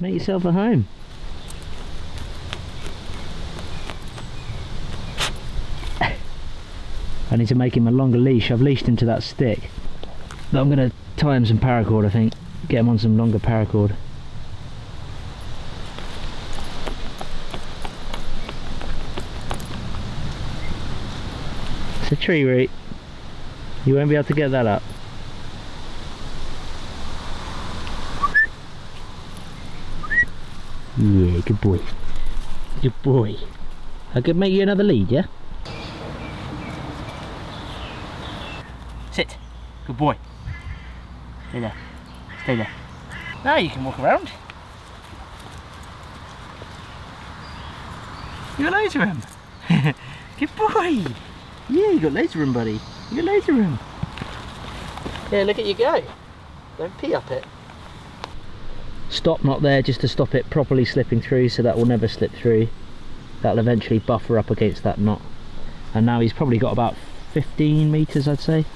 Make yourself a home. I need to make him a longer leash. I've leashed him to that stick. But I'm going to tie him some paracord, I think. Get him on some longer paracord. It's a tree root. You won't be able to get that up. Yeah, good boy. Good boy. I could make you another lead, yeah? Sit. Good boy. Stay there. Stay there. Now you can walk around. You got loads of room. Good boy. Yeah, you got loads of room, buddy. You got loads of room. Yeah, look at you go. Don't pee up it. Stop knot there just to stop it properly slipping through, so that will never slip through. That'll eventually buffer up against that knot. And now he's probably got about 15 metres, I'd say.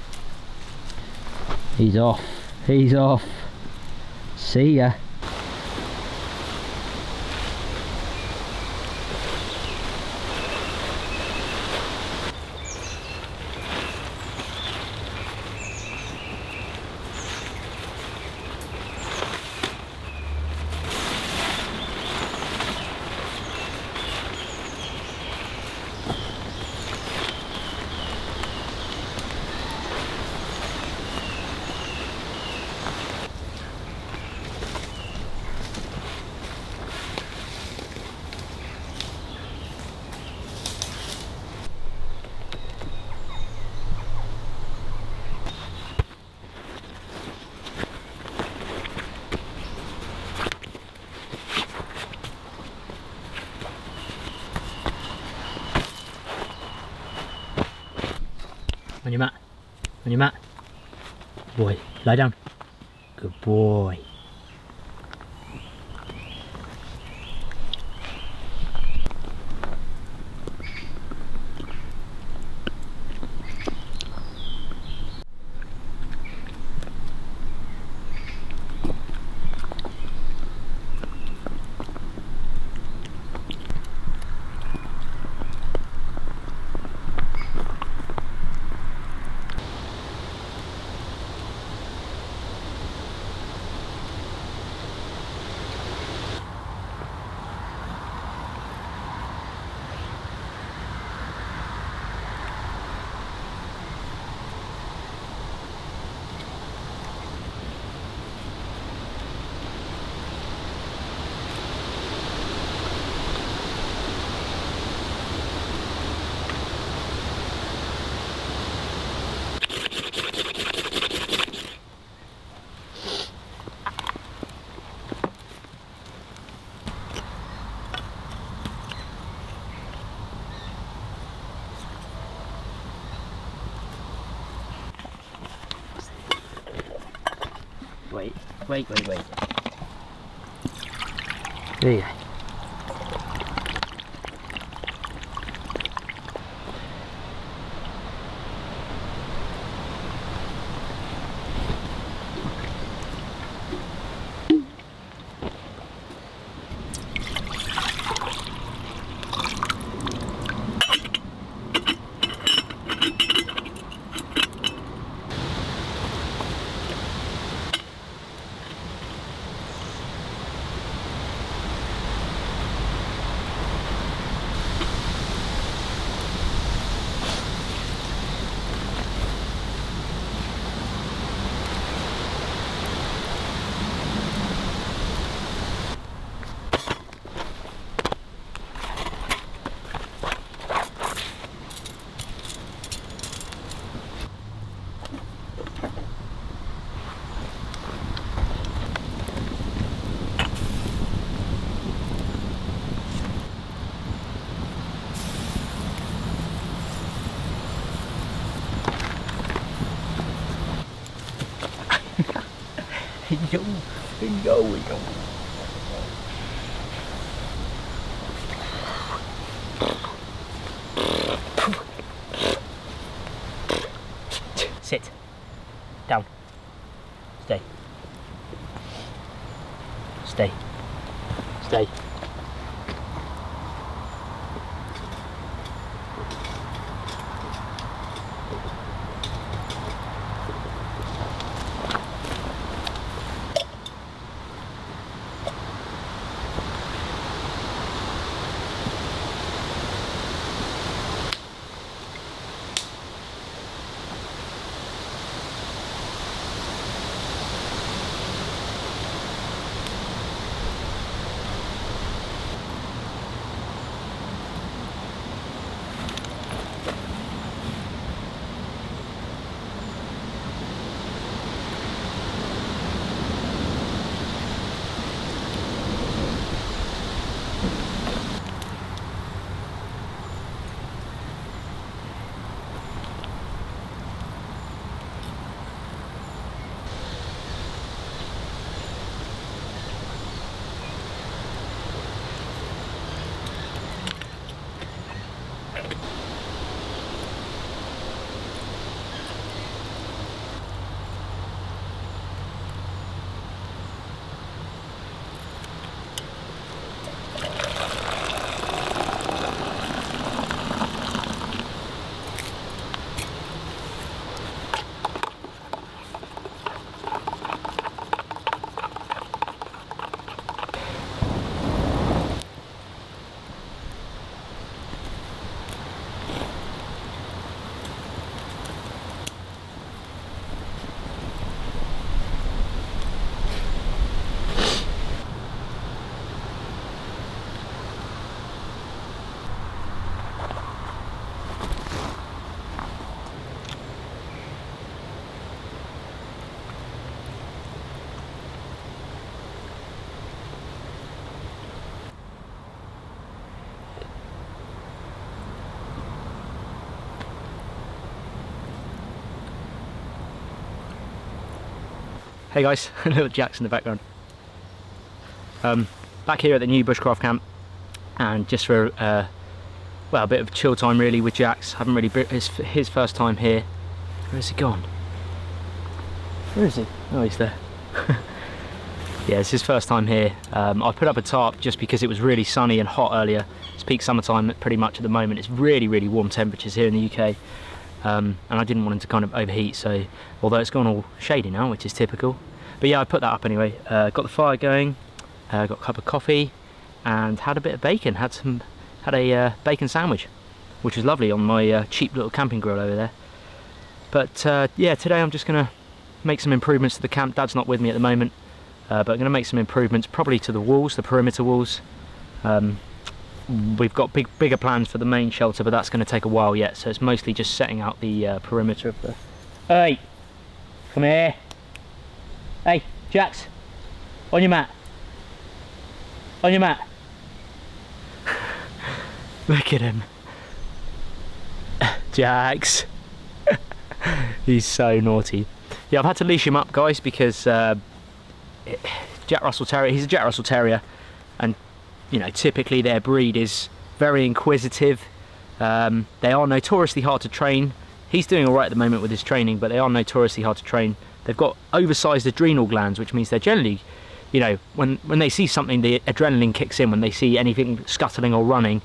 He's off. He's off. See ya. On your mat. On your mat. Good boy. Lie down. Good boy. Wait. There you go. Yo. Sit. Down. Stay. Stay. day. Hey guys, little Jaxx in the background. Back here at the new Bushcraft Camp, and just for well, a bit of chill time really with Jaxx. Haven't really been, it's his first time here. Where's he gone? Where is he? Oh, he's there. Yeah, it's his first time here. I put up a tarp just because it was really sunny and hot earlier. It's peak summertime pretty much at the moment. It's really, really warm temperatures here in the UK. And I didn't want him to kind of overheat, so although it's gone all shady now, which is typical, but yeah, I put that up anyway. Got the fire going, got a cup of coffee, and had a bit of bacon. Had a bacon sandwich, which was lovely on my cheap little camping grill over there. But yeah, today I'm just gonna make some improvements to the camp. Dad's not with me at the moment, but I'm gonna make some improvements, probably to the walls, the perimeter walls. We've got bigger plans for the main shelter, but that's going to take a while yet, so it's mostly just setting out the perimeter of the... Hey! Come here! Hey, Jaxx! On your mat! On your mat! Look at him! Jaxx! He's so naughty. Yeah, I've had to leash him up, guys, because Jack Russell Terrier, he's a Jack Russell Terrier, and you know, typically their breed is very inquisitive. They are notoriously hard to train. He's doing all right at the moment with his training, but they are notoriously hard to train. They've got oversized adrenal glands, which means they're generally, you know, when they see something, the adrenaline kicks in. When they see anything scuttling or running,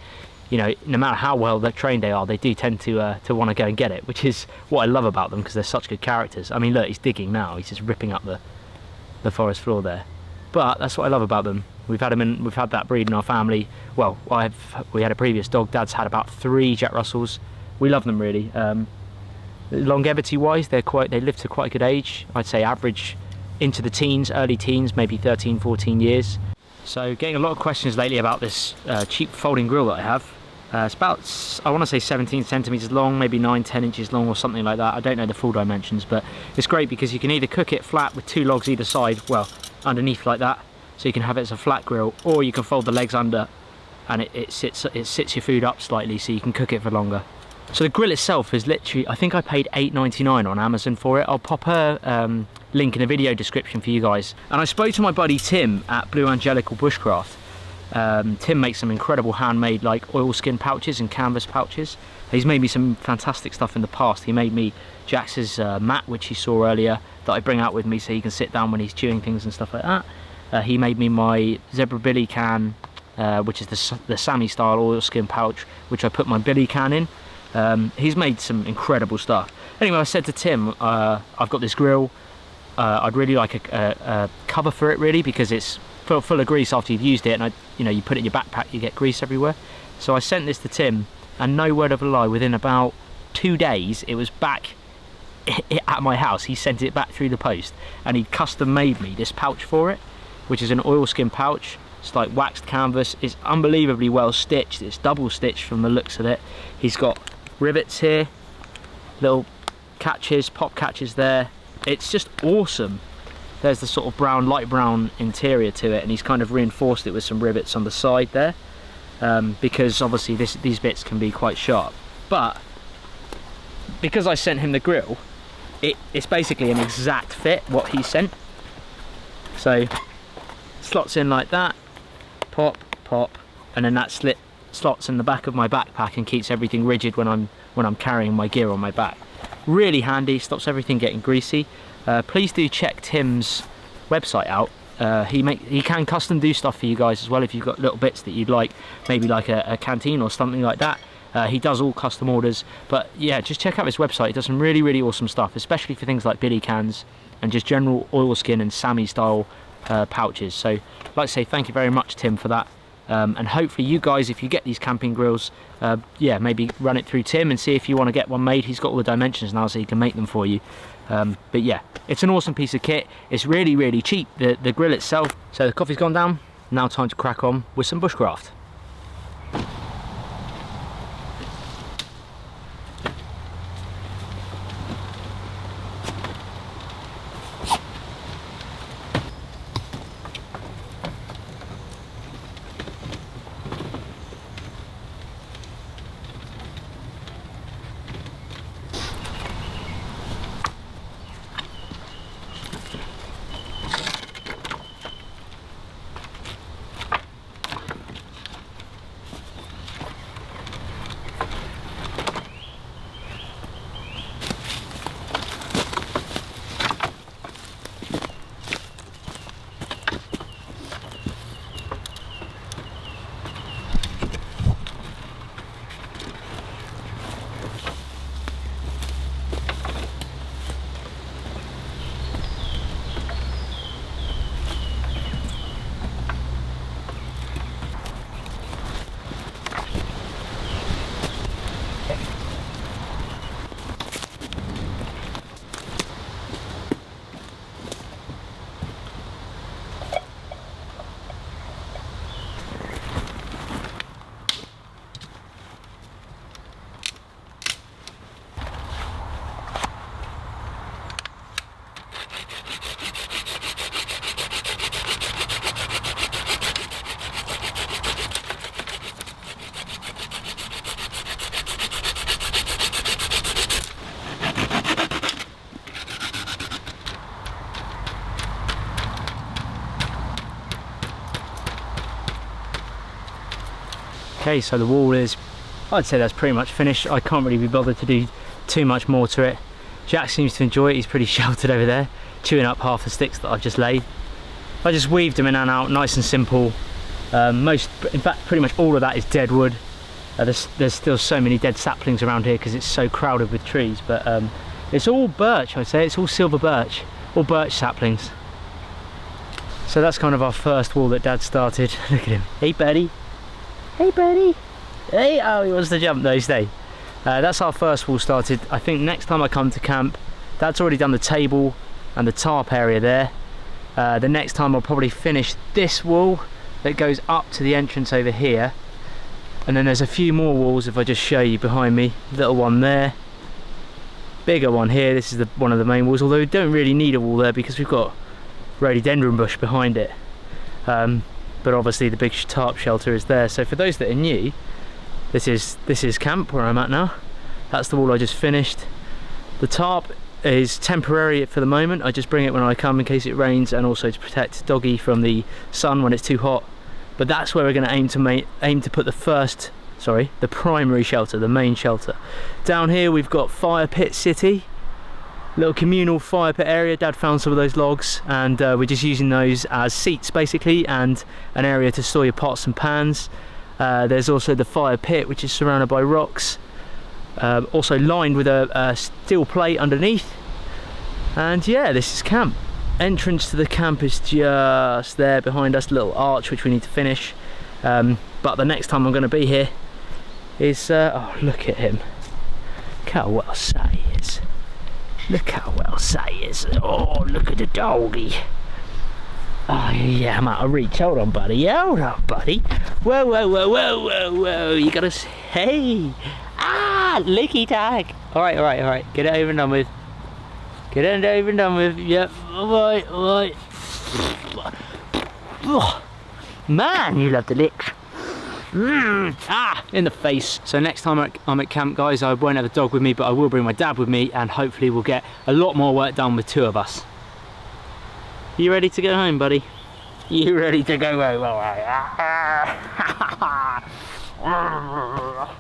you know, no matter how well they're trained they are, they do tend to want to go and get it, which is what I love about them, because they're such good characters. I mean, look, he's digging now. He's just ripping up the forest floor there. But that's what I love about them. We've had that breed in our family. Well, we had a previous dog. Dad's had about 3 Jack Russells. We love them really. Longevity wise, they live to quite a good age. I'd say average into the teens, early teens, maybe 13, 14 years. So getting a lot of questions lately about this cheap folding grill that I have. It's about, I want to say 17 centimeters long, maybe 9-10 inches long or something like that. I don't know the full dimensions, but it's great because you can either cook it flat with 2 logs either side, well, underneath like that, so you can have it as a flat grill, or you can fold the legs under and it sits your food up slightly so you can cook it for longer. So the grill itself is literally, I think I paid $8.99 on Amazon for it. I'll pop her link in the video description for you guys. And I spoke to my buddy Tim at Blue Angelical Bushcraft. Tim makes some incredible handmade like oilskin pouches and canvas pouches. He's made me some fantastic stuff in the past. He made me Jaxx's mat, which you saw earlier, that I bring out with me so he can sit down when he's chewing things and stuff like that. He made me my zebra billy can, which is the Sammy style oilskin pouch, which I put my billy can in. He's made some incredible stuff. Anyway, I said to Tim, I've got this grill. I'd really like a cover for it, really, because it's full of grease after you've used it, and you put it in your backpack, you get grease everywhere. So I sent this to Tim, and no word of a lie, within about 2 days it was back at my house. He sent it back through the post, and he custom made me this pouch for it, which is an oilskin pouch. It's like waxed canvas. It's unbelievably well stitched. It's double stitched from the looks of it. He's got rivets here, little catches, pop catches there. It's just awesome. There's the sort of brown, light brown interior to it, and he's kind of reinforced it with some rivets on the side there, because obviously these bits can be quite sharp. But because I sent him the grill, it's basically an exact fit what he sent. So slots in like that, pop, pop, and then that slots in the back of my backpack and keeps everything rigid when I'm carrying my gear on my back. Really handy, stops everything getting greasy. Please do check Tim's website out. He can custom do stuff for you guys as well if you've got little bits that you'd like, maybe like a canteen or something like that. He does all custom orders, but yeah, just check out his website. He does some really, really awesome stuff, especially for things like billy cans and just general oilskin and Sammy style pouches. So I'd like to say thank you very much, Tim, for that. And hopefully you guys, if you get these camping grills, yeah, maybe run it through Tim and see if you want to get one made. He's got all the dimensions now, so he can make them for you. But yeah, it's an awesome piece of kit. It's really, really cheap, the grill itself. So the coffee's gone down, now time to crack on with some bushcraft. Okay, so the wall is, I'd say that's pretty much finished. I can't really be bothered to do too much more to it. Jaxx seems to enjoy it. He's pretty sheltered over there, chewing up half the sticks that I've just laid. I just weaved them in and out, nice and simple. In fact, pretty much all of that is dead wood. There's still so many dead saplings around here because it's so crowded with trees, but it's all birch, I'd say. It's all silver birch, all birch saplings. So that's kind of our first wall that Dad started. Look at him. Hey, buddy. Hey, buddy. Hey, oh, he wants to jump those days. That's our first wall started. I think next time I come to camp, Dad's already done the table and the tarp area there. The next time I'll probably finish this wall that goes up to the entrance over here. And then there's a few more walls, if I just show you behind me. Little one there. Bigger one here. This is one of the main walls, although we don't really need a wall there because we've got rhododendron bush behind it. But obviously the big tarp shelter is there. So for those that are new, this is camp where I'm at now. That's the wall I just finished. The tarp is temporary for the moment. I just bring it when I come in case it rains, and also to protect Doggy from the sun when it's too hot. But that's where we're going to aim to put the primary shelter, the main shelter. Down here we've got Fire Pit City, little communal fire pit area. Dad found some of those logs, and we're just using those as seats basically, and an area to store your pots and pans. There's also the fire pit, which is surrounded by rocks, also lined with a steel plate underneath. And yeah, this is camp. Entrance to the camp is just there behind us, little arch which we need to finish. But the next time I'm going to be here is oh, look at him, look how well set he is, look how well set he is. Oh, look at the doggy. Oh yeah, I'm out of reach. Hold on buddy, hold on buddy. Whoa whoa whoa whoa whoa whoa, you gotta, hey, ah, licky tag. Alright, get it over and done with. Get it over and done with. Yep. Alright. Oh, man, you love the licks. In the face. So next time I'm at camp, guys, I won't have a dog with me, but I will bring my dad with me, and hopefully we'll get a lot more work done with 2 of us. You ready to go home, buddy? You ready to go home? Alright.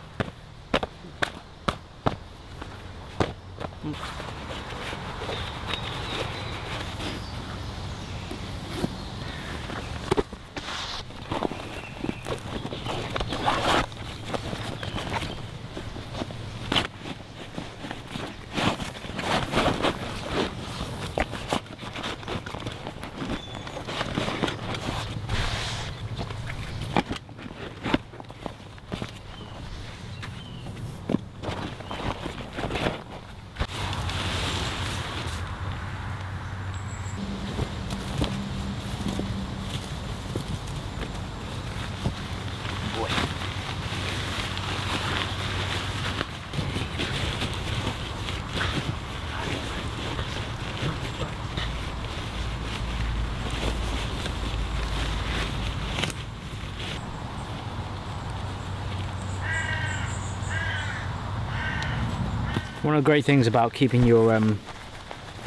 One of the great things about keeping your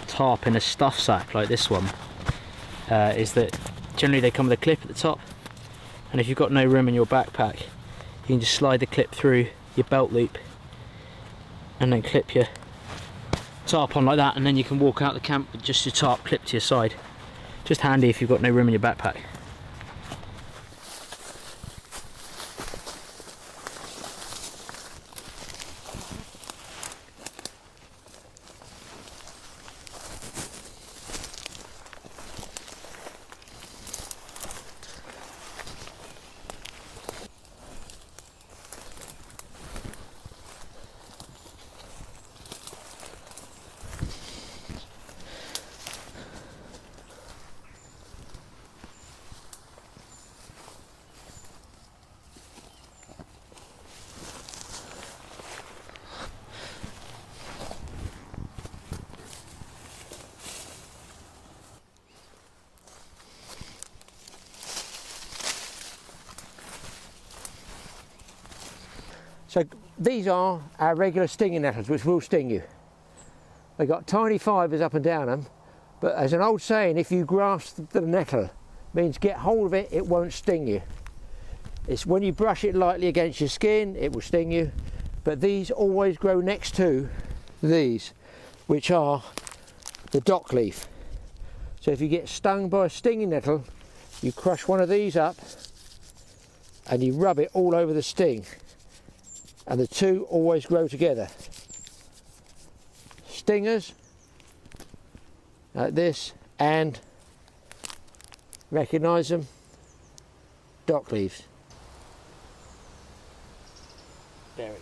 tarp in a stuff sack like this one is that generally they come with a clip at the top, and if you've got no room in your backpack, you can just slide the clip through your belt loop and then clip your tarp on like that, and then you can walk out the camp with just your tarp clipped to your side. Just handy if you've got no room in your backpack. So these are our regular stinging nettles, which will sting you. They've got tiny fibres up and down them, but as an old saying, if you grasp the nettle, means get hold of it, it won't sting you. It's when you brush it lightly against your skin, it will sting you. But these always grow next to these, which are the dock leaf. So if you get stung by a stinging nettle, you crush one of these up and you rub it all over the sting. And the two always grow together. Stingers, like this, and recognise them, dock leaves. Buried.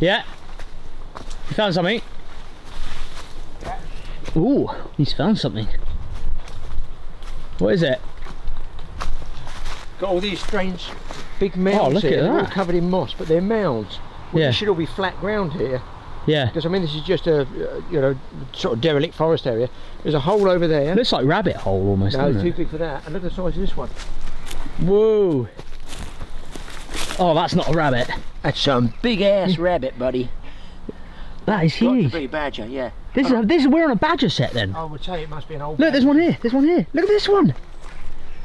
Yeah. You found something? Yeah. Ooh, he's found something. What is it? Got all these strange big mounds. Oh, look here. at They're all that. covered in moss, but they're mounds. Well, Yeah. This should all be flat ground here. Yeah. Because I mean, this is just a sort of derelict forest area. There's a hole over there. Looks like rabbit hole almost. No, it's doesn't too big for that. And look at the size of this one. Whoa. Oh, that's not a rabbit. That's some big ass rabbit, buddy. That is huge. Got to be badger, yeah. This is we're on a badger set then. I would say it must be an old. Look, there's one here. There's one here. Look at this one.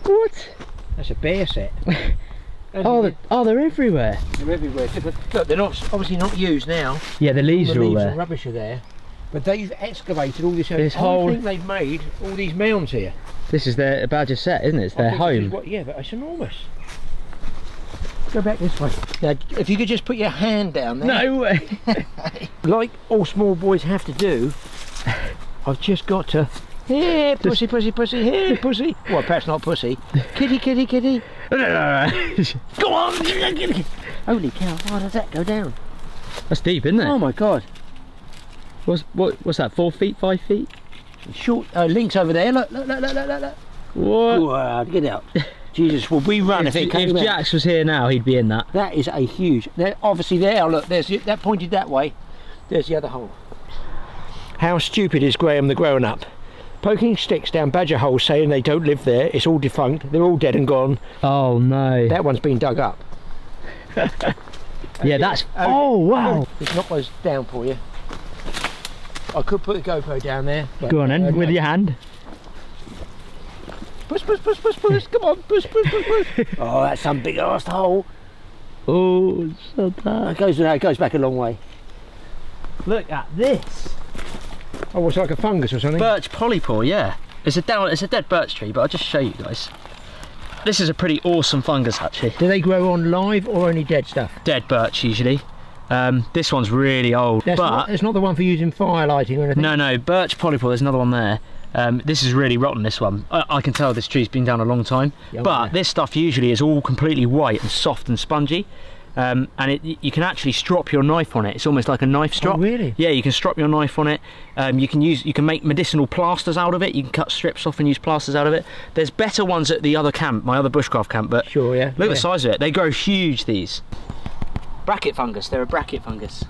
What? That's a bear set. They're everywhere. They're everywhere. Look, they're not obviously not used now. Yeah, the leaves are all leaves there. and rubbish are there. But they've excavated all this. whole. I think they've made all these mounds here. This is their badger set, isn't it? It's their home. Yeah, but it's enormous. Go back this way. Now, if you could just put your hand down there. No way. Like all small boys have to do, I've just got to. Here, pussy, pussy, pussy. Here, pussy. Well, perhaps not pussy. Kitty, kitty, kitty. Go on. Holy cow! Why does that go down? That's deep, isn't it? Oh my god! What's that? 4 feet, 5 feet? Short links over there. Look, look, look, look, look, look. What? Wow, get out! Jesus, will we run if it came out? If Jaxx was here now, he'd be in that. That is a huge. Obviously, there. Look, there's that pointed that way. There's the other hole. How stupid is Graham the grown-up? Poking sticks down badger holes, saying they don't live there. It's all defunct. They're all dead and gone. Oh no. That one's been dug up. Yeah, that's. Oh wow. Let's knock those down for you. I could put the GoPro down there. Go on then, with your hand. Push, push, push, push, push. Come on, push, push, push, push. Oh, that's some big ass hole. Oh, so that. It goes back a long way. Look at this. Oh, it's like a fungus or something. Birch polypore, yeah. It's a dead birch tree, but I'll just show you guys. This is a pretty awesome fungus actually. Do they grow on live or only dead stuff? Dead birch usually. This one's really old. It's not the one for using fire lighting or anything? No, birch polypore, there's another one there. This is really rotten, this one. I can tell this tree's been down a long time. Yeah, but this stuff usually is all completely white and soft and spongy. And you can actually strop your knife on it. It's almost like a knife strop. Oh, really? Yeah, you can strop your knife on it. You can make medicinal plasters out of it. You can cut strips off and use plasters out of it. There's better ones at the other camp, my other bushcraft camp, but sure, yeah. Look at the size of it. They grow huge, these. Bracket fungus, they're a bracket fungus.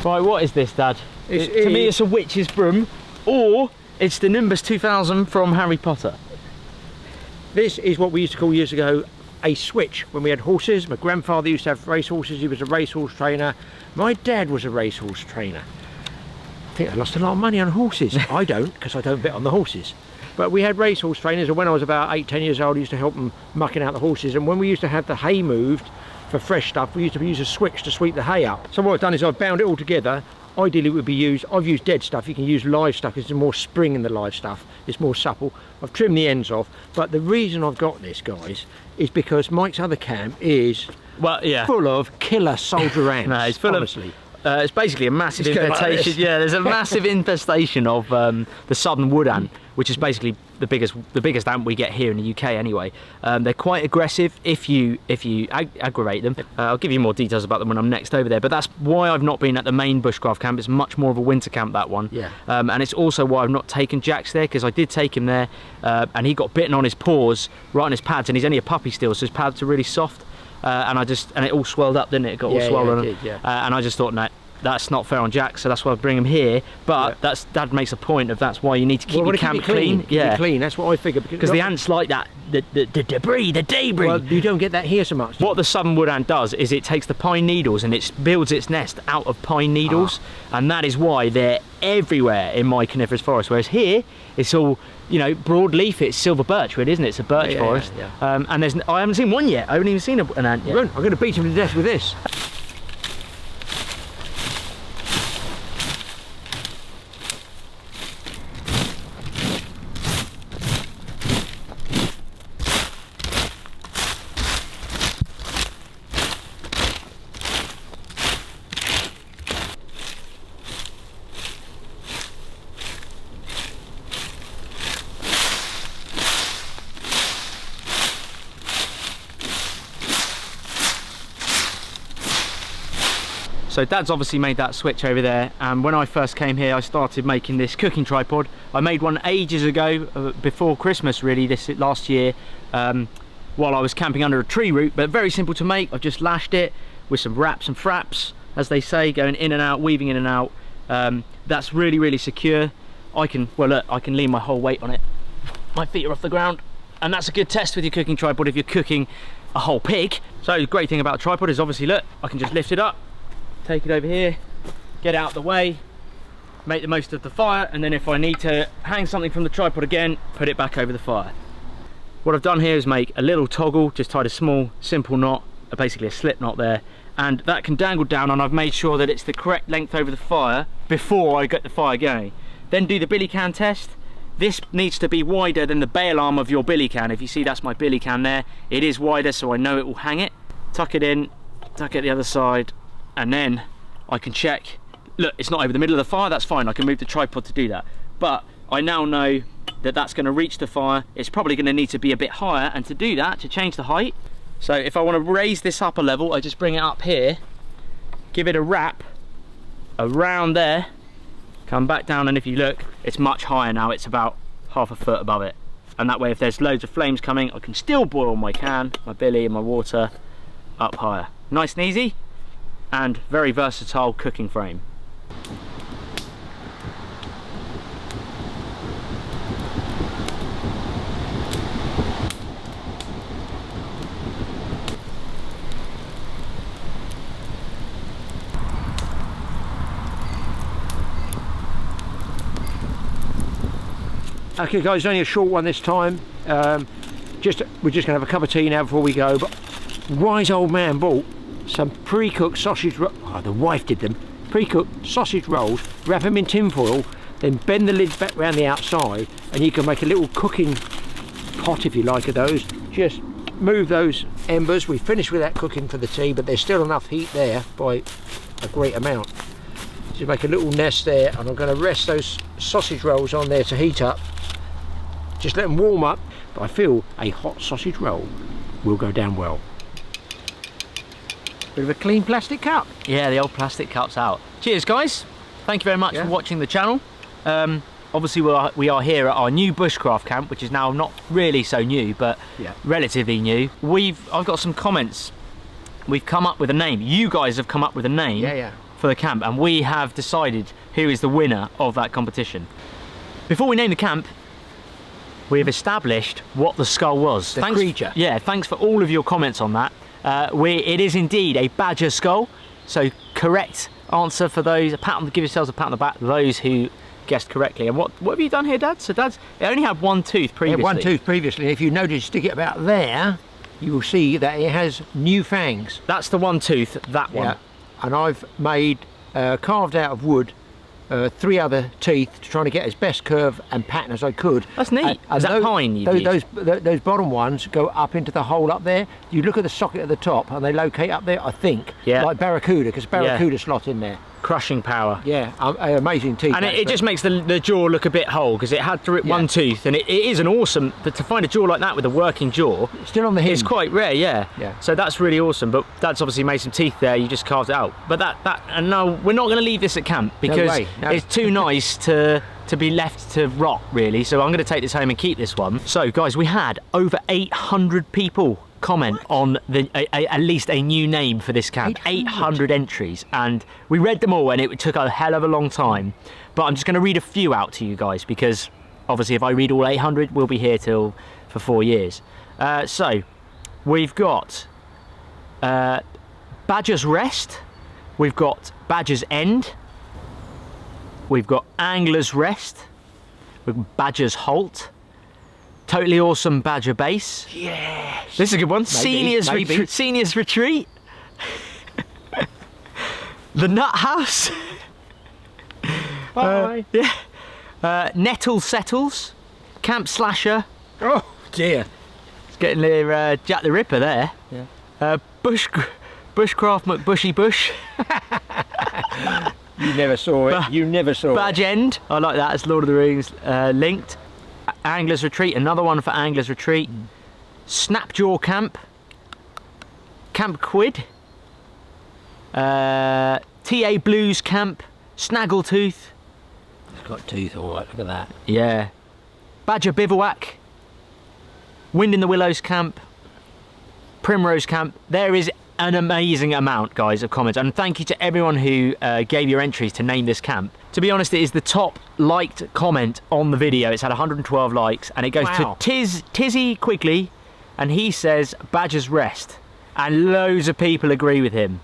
Right, what is this, Dad? To me, it's a witch's broom, or it's the Nimbus 2000 from Harry Potter. This is what we used to call years ago a switch when we had horses. My grandfather used to have race horses. He was a racehorse trainer. My dad was a racehorse trainer. I think I lost a lot of money on horses. I don't, because I don't bet on the horses. But we had racehorse trainers, and when I was about 8, 10 years old, I used to help them mucking out the horses. And when we used to have the hay moved for fresh stuff, we used to use a switch to sweep the hay up. So what I've done is I've bound it all together. Ideally it would be used, I've used dead stuff, you can use live stuff because there's more spring in the live stuff, it's more supple. I've trimmed the ends off, but the reason I've got this, guys, is because Mike's other camp is full of killer soldier ants. No, it's full honestly. It's basically a massive infestation. Like there's a massive infestation of the southern wood ant, which is basically the biggest ant we get here in the UK anyway. They're quite aggressive if you aggravate them. I'll give you more details about them when I'm next over there, but that's why I've not been at the main Bushcraft camp. It's much more of a winter camp, that one. Yeah. And it's also why I've not taken Jaxx there, because I did take him there and he got bitten on his paws, right on his pads, and he's only a puppy still, so his pads are really soft. And it all swelled up, didn't it? It got all swollen. Yeah, it did, and I just thought, no, that's not fair on Jaxx, so that's why I bring him here. But Dad makes a point of that's why you need to keep your camp clean. Keep it clean. That's what I figure. Because the ants like that, the debris. Well, you don't get that here so much. What the southern wood ant does is it takes the pine needles and it builds its nest out of pine needles, and that is why they're everywhere in my coniferous forest. Whereas here, it's all, you know, broadleaf. It's silver birch wood, isn't it? It's a birch forest. And I haven't seen one yet. I haven't even seen an ant yet. I'm going to beat him to death with this. So Dad's obviously made that switch over there, and when I first came here I started making this cooking tripod. I made one ages ago, before Christmas really, last year, while I was camping under a tree root, but very simple to make. I've just lashed it with some wraps and fraps, as they say, going in and out, weaving in and out. That's really, really secure. I can lean my whole weight on it. My feet are off the ground, and that's a good test with your cooking tripod if you're cooking a whole pig. So the great thing about a tripod is obviously, look, I can just lift it up, take it over here, get out of the way, make the most of the fire, and then if I need to hang something from the tripod again, put it back over the fire. What I've done here is make a little toggle, just tied a small simple knot, basically a slip knot there, and that can dangle down, and I've made sure that it's the correct length over the fire before I get the fire going. Then do the billy can test. This needs to be wider than the bail arm of your billy can. If you see, that's my billy can there. It is wider, so I know it will hang it. Tuck it in, tuck it the other side, and then I can check. Look, it's not over the middle of the fire, that's fine. I can move the tripod to do that. But I now know that that's going to reach the fire. It's probably going to need to be a bit higher, and to do that, to change the height, so if I want to raise this up a level, I just bring it up here, give it a wrap around there, come back down, and if you look, it's much higher now. It's about half a foot above it, and that way if there's loads of flames coming, I can still boil my can, my billy and my water up higher. Nice and easy, and very versatile cooking frame. Okay guys, only a short one this time. We're just going to have a cup of tea now before we go, but wise old man bought some pre-cooked sausage rolls. Oh, the wife did them. Pre-cooked sausage rolls, wrap them in tin foil, then bend the lid back around the outside, and you can make a little cooking pot, if you like, of those. Just move those embers. We finished with that cooking for the tea, but there's still enough heat there by a great amount. Just make a little nest there, and I'm going to rest those sausage rolls on there to heat up. Just let them warm up, but I feel a hot sausage roll will go down well. Bit of a clean plastic cup. Yeah, the old plastic cup's out. Cheers guys, thank you very much for watching the channel. Obviously we are here at our new Bushcraft camp, which is now not really so new, but relatively new. I've got some comments. We've come up with a name. You guys have come up with a name. for the camp, and we have decided who is the winner of that competition. Before we name the camp, we have established what the skull was. The creature. Yeah, thanks for all of your comments on that. It is indeed a badger skull, so correct answer for those. Give yourselves a pat on the back, those who guessed correctly. And what have you done here, Dad? So Dad's, it only had one tooth previously. One tooth previously. If you notice, stick it about there, you will see that it has new fangs. That's the one tooth, that one. Yeah. And I've made, carved out of wood, 3 other teeth to try to get as best curve and pattern as I could. That's neat. Is that pine you used? Those bottom ones go up into the hole up there. You look at the socket at the top and they locate up there, I think, like barracuda, because barracuda slot in there. Crushing power. Yeah, amazing teeth. And it just makes the jaw look a bit whole, because it had one tooth, and it is an awesome, but to find a jaw like that with a working jaw, still on the hinge. It's quite rare, yeah. So that's really awesome. But Dad's obviously made some teeth there. You just carved it out. But and no, we're not going to leave this at camp, because it's too nice to be left to rot, really. So I'm going to take this home and keep this one. So guys, we had over 800 people comment on at least a new name for this camp. 800 entries, and we read them all, and it took a hell of a long time. But I'm just going to read a few out to you guys, because obviously if I read all 800, we'll be here for 4 years. So we've got Badger's Rest, we've got Badger's End, we've got Angler's Rest, we've got Badger's Halt, Totally Awesome Badger Base. Yes. This is a good one. Seniors Retreat. The Nut House. Bye. Nettle Settles. Camp Slasher. Oh dear. It's getting near Jack the Ripper there. Yeah. Bushcraft McBushy Bush. You never saw it. You never saw it. Badge End. I like that. It's Lord of the Rings linked. Angler's Retreat, another one for Angler's Retreat. Snapjaw Camp. Camp Quid. TA Blues Camp. Snaggletooth. It's got teeth, all right, look at that. Yeah. Badger Bivouac. Wind in the Willows Camp. Primrose Camp. There is an amazing amount, guys, of comments, and thank you to everyone who gave your entries to name this camp. To be honest, it is the top liked comment on the video. It's had 112 likes, and it goes to Tizzy Quigley, and he says Badger's Rest, and loads of people agree with him.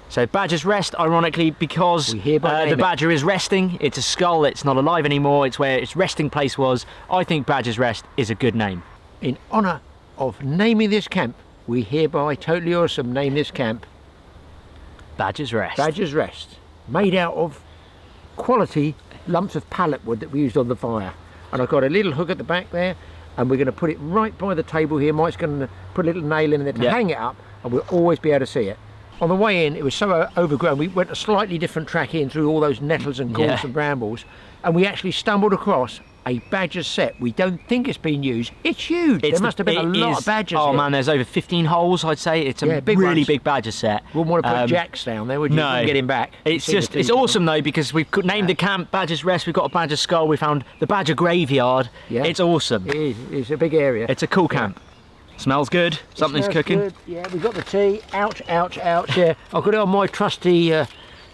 So Badger's Rest, ironically, because the badger is resting. It's a skull, it's not alive anymore, it's where its resting place was. I think Badger's Rest is a good name. In honour of naming this camp, we hereby, Totally Awesome, name this camp Badger's Rest. Badger's Rest, made out of quality lumps of pallet wood that we used on the fire. And I've got a little hook at the back there, and we're going to put it right by the table here. Mike's going to put a little nail in there to hang it up, and we'll always be able to see it. On the way in, it was so overgrown, we went a slightly different track in through all those nettles and gorse and brambles, and we actually stumbled across a badger set. We don't think it's been used. It's huge. There must have been a lot of badgers here. Man, there's over 15 holes, I'd say. It's a really big badger set. Wouldn't want to put Jaxx down there, would you? No. Get him back. It's awesome though, because we've named the camp Badger's Rest. We've got a badger skull. We found the badger graveyard. Yeah. It's awesome. It is. It's a big area. It's a cool camp. Smells good. Something's cooking. Good. Yeah, we've got the tea. Ouch, ouch, ouch. Yeah, I've got it on my trusty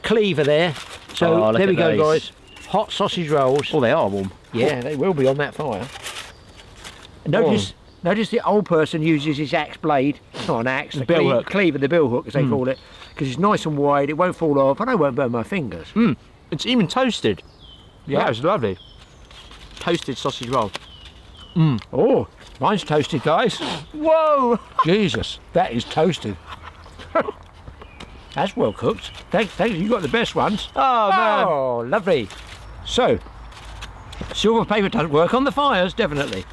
cleaver there. So there we go, guys. Hot sausage rolls. Oh, they are warm. Yeah, they will be on that fire. Notice the old person uses his axe blade. It's not an axe. The cleaver, the bill hook, as they call it, because it's nice and wide. It won't fall off, and I won't burn my fingers. It's even toasted. Yeah, that was lovely. Toasted sausage roll. Oh, mine's toasted, guys. Whoa! Jesus, that is toasted. That's well cooked. Thanks, you got the best ones. Oh man! Oh, lovely. So, silver paper doesn't work on the fires, definitely.